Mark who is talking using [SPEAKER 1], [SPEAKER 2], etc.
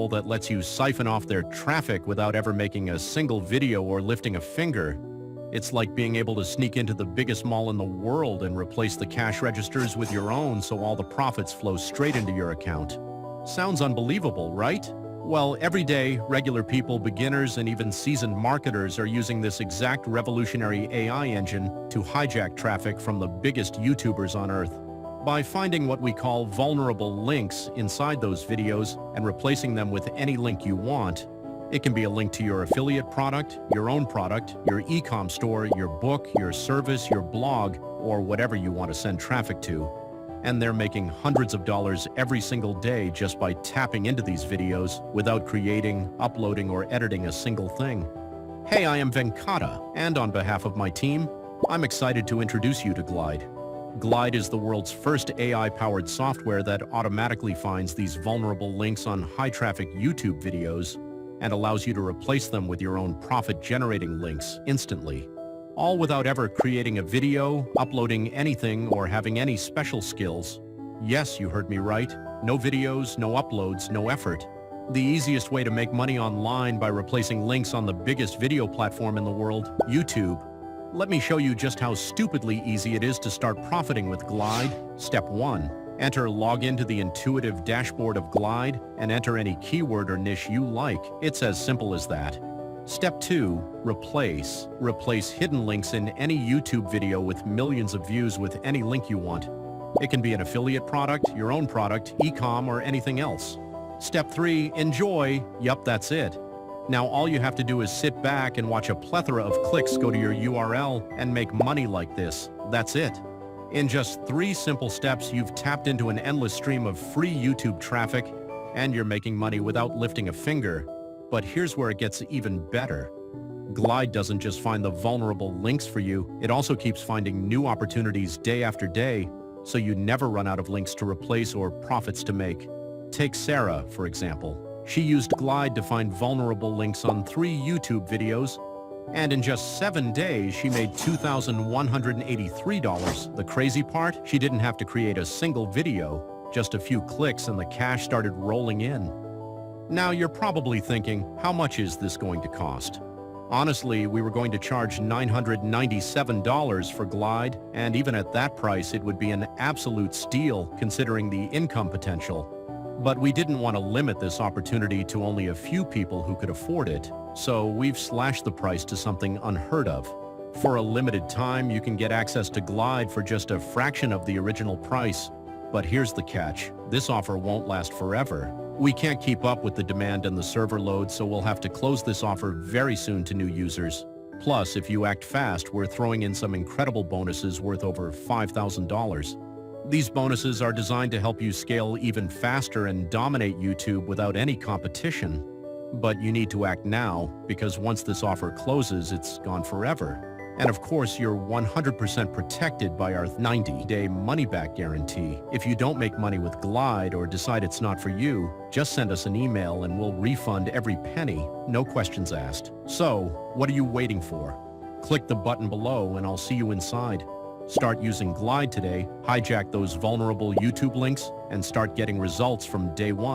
[SPEAKER 1] tool that lets you siphon off their traffic without ever making a single video or lifting a finger. It's like being able to sneak into the biggest mall in the world and replace the cash registers with your own so all the profits flow straight into your account. Sounds unbelievable, right? Well, every day, regular people, beginners, and even seasoned marketers are using this exact revolutionary AI engine to hijack traffic from the biggest YouTubers on Earth. By finding what we call vulnerable links inside those videos and replacing them with any link you want. It can be a link to your affiliate product, your own product, your e-com store, your book, your service, your blog, or whatever you want to send traffic to. And they're making hundreds of dollars every single day just by tapping into these videos without creating, uploading, or editing a single thing. Hey, I am Venkata, and on behalf of my team, I'm excited to introduce you to Glide. Glide is the world's first AI-powered software that automatically finds these vulnerable links on high-traffic YouTube videos and allows you to replace them with your own profit-generating links instantly, all without ever creating a video, uploading anything, or having any special skills. Yes, you heard me right. No videos, no uploads, no effort. The easiest way to make money online by replacing links on the biggest video platform in the world, YouTube. Let me show you just how stupidly easy it is to start profiting with Glide. Step 1. Enter log into the intuitive dashboard of Glide and enter any keyword or niche you like. It's as simple as that. Step 2. Replace. Replace hidden links in any YouTube video with millions of views with any link you want. It can be an affiliate product, your own product, e-com, or anything else. Step 3. Enjoy. Yup, that's it. Now all you have to do is sit back and watch a plethora of clicks go to your URL and make money like this. That's it. In just 3 simple steps, you've tapped into an endless stream of free YouTube traffic, and you're making money without lifting a finger. But here's where it gets even better. Glide doesn't just find the vulnerable links for you, it also keeps finding new opportunities day after day, so you never run out of links to replace or profits to make. Take Sarah, for example. She used Glide to find vulnerable links on 3 YouTube videos, and in just 7 days, she made $2,183. The crazy part? She didn't have to create a single video, just a few clicks and the cash started rolling in. Now you're probably thinking, how much is this going to cost? Honestly, we were going to charge $997 for Glide, and even at that price, it would be an absolute steal considering the income potential. But we didn't want to limit this opportunity to only a few people who could afford it, so we've slashed the price to something unheard of. For a limited time, you can get access to Glide for just a fraction of the original price. But here's the catch. This offer won't last forever. We can't keep up with the demand and the server load, so we'll have to close this offer very soon to new users. Plus, if you act fast, we're throwing in some incredible bonuses worth over $5,000. These bonuses are designed to help you scale even faster and dominate YouTube without any competition. But you need to act now, because once this offer closes, it's gone forever. And of course, you're 100% protected by our 90-day money-back guarantee. If you don't make money with Glide or decide it's not for you, just send us an email and we'll refund every penny, no questions asked. So, what are you waiting for? Click the button below and I'll see you inside. Start using Glide today, hijack those vulnerable YouTube links, and start getting results from day one.